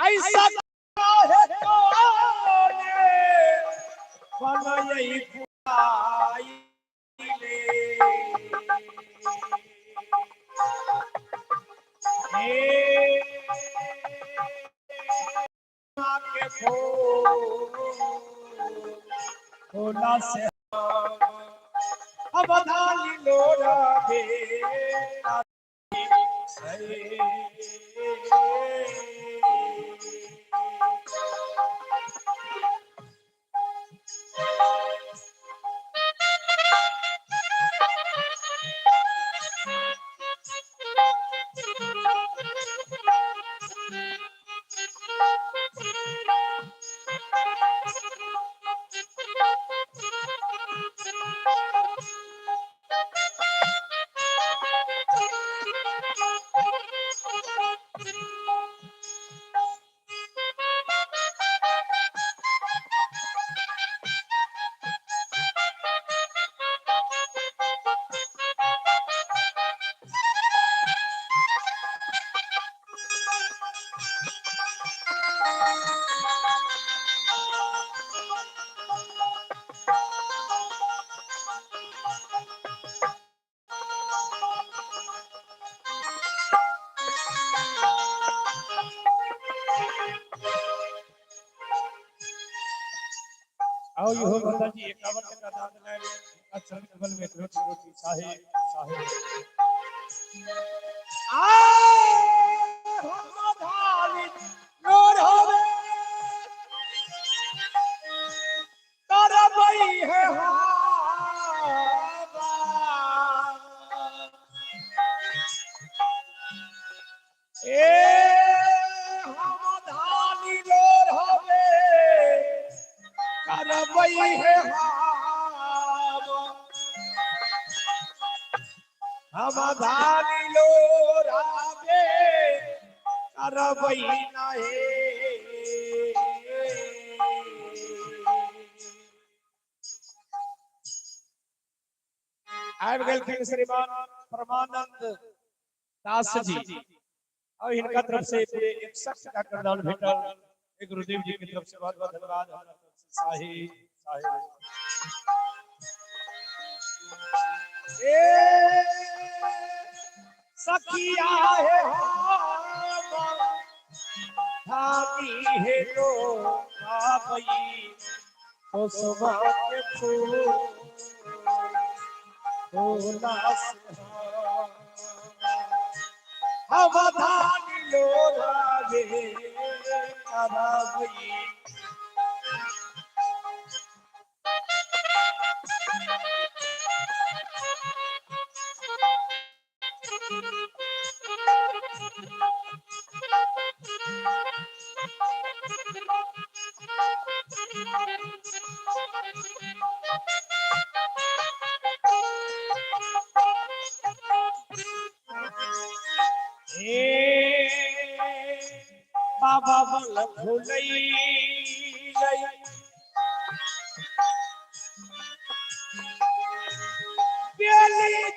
ऐसा है कौन बनई खुदाई ले के भोला से अवधानी लोरा दे आओ यो माता जी 51 का दान ले अच्छा कबल में रोटी रोटी साहे साहे आ हम धाली नूर होवे तारा भाई है हावा ए हम धाली नूर होवे करबई है हम धानी लो रावे करबई नाहे आब गेल श्रीमान परमानंद दास जी और इनका तरफ से पूरे 61 का करदान भेटल एक गुरुदेव जी की तरफ से बहुत बहुत धन्यवाद साही साही ए सखिया है भाभी है लो भाई तो सुबह के फूला हम धान लो रागे भाई बाबा बल भूलई बेली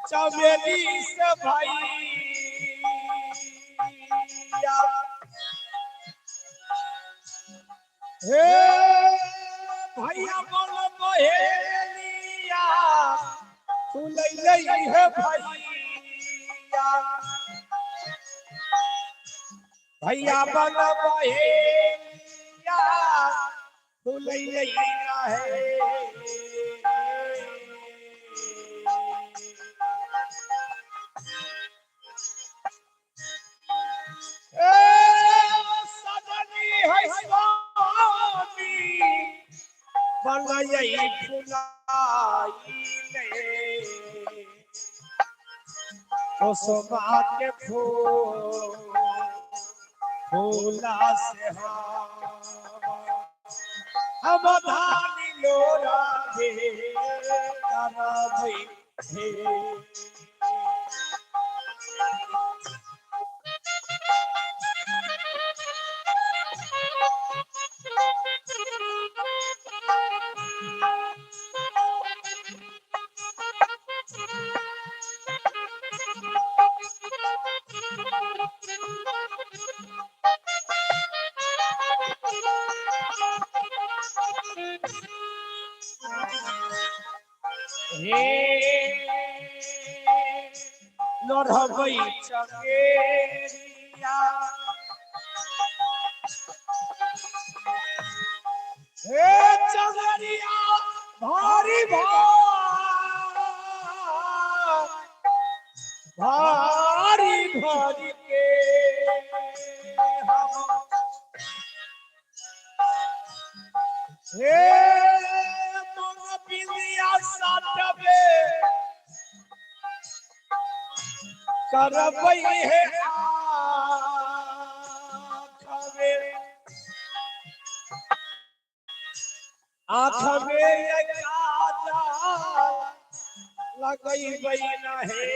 चमेली से भाई हे भैया बोल बहेलिया फूलई लई है भैया भैया बन बहेलिया फूलई लई है बनई फुलाई ले तो सोमा के फूला से हम धानी लोरा दे तारा भाई हे लोढ़वई चकेरिया हे चकेरिया भारी भारी भारी के हम हे तुम बिंदिया साटबे करबई है आँख में लगई बना है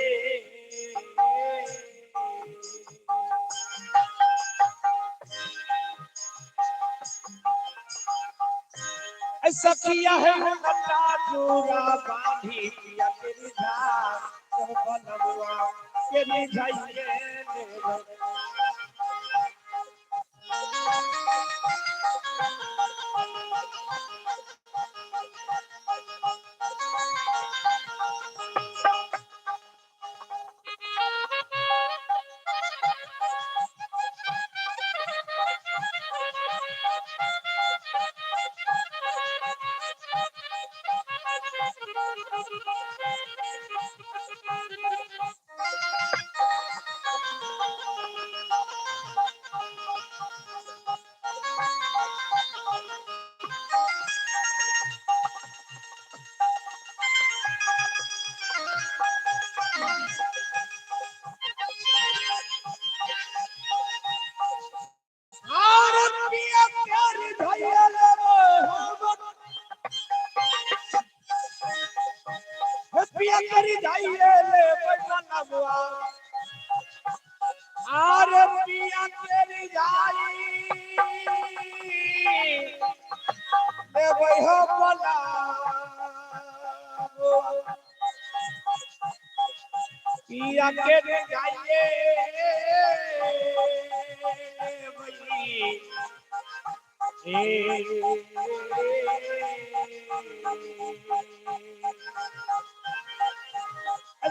सखिया है लटा जोरा बांधी पिया तेरी धार सब बनवा तेरी जाइए पिया करी जाइए ले पैसा बुआ आर पिया करी जाई ले हो बला पिया करी जाइए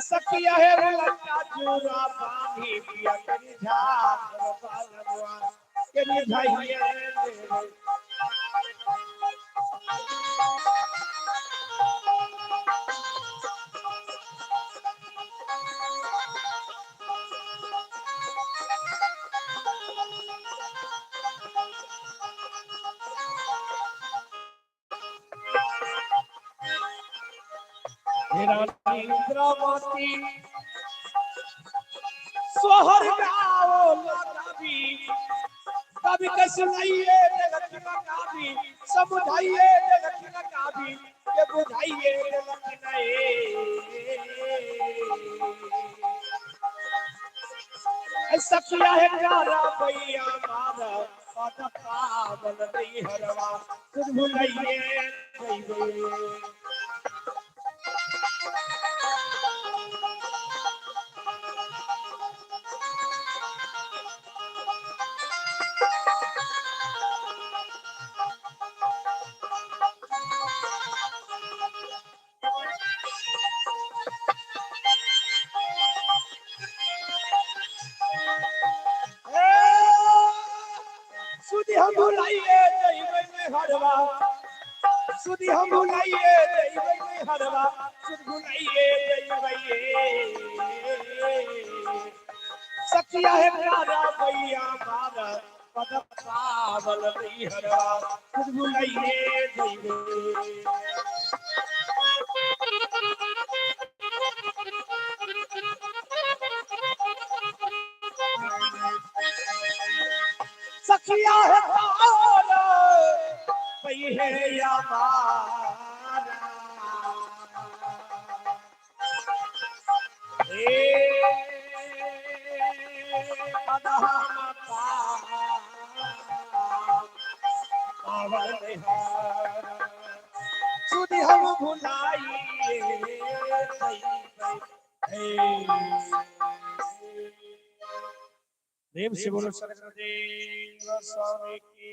सखिया है लटा चूरा बांधी पिया करी झार बालवा करी जाइए इंद्रावती सोहर गाओ लगावी कभी कसुनाइए जगत का काबी समझाइए जगत का काबी के बुझाइए जगत नए सखिया है प्यारा भैया मारा पाता पावन नहीं हरवा खुद भुलाइए सुधी हम भुलाइए दैवे में हरवा सुधी हम भुलाइए दैवे में हरवा सुध भुलाइए दैवे सखिया है प्यारा भैया मारा पद पावल नहीं हरवा सुध भुलाइए दैवे सखिया है तारा पई है यामारा हे पदहम पावन हारा सुधी हम भुलाइए देव से बोलो सरस्वती स्वामी की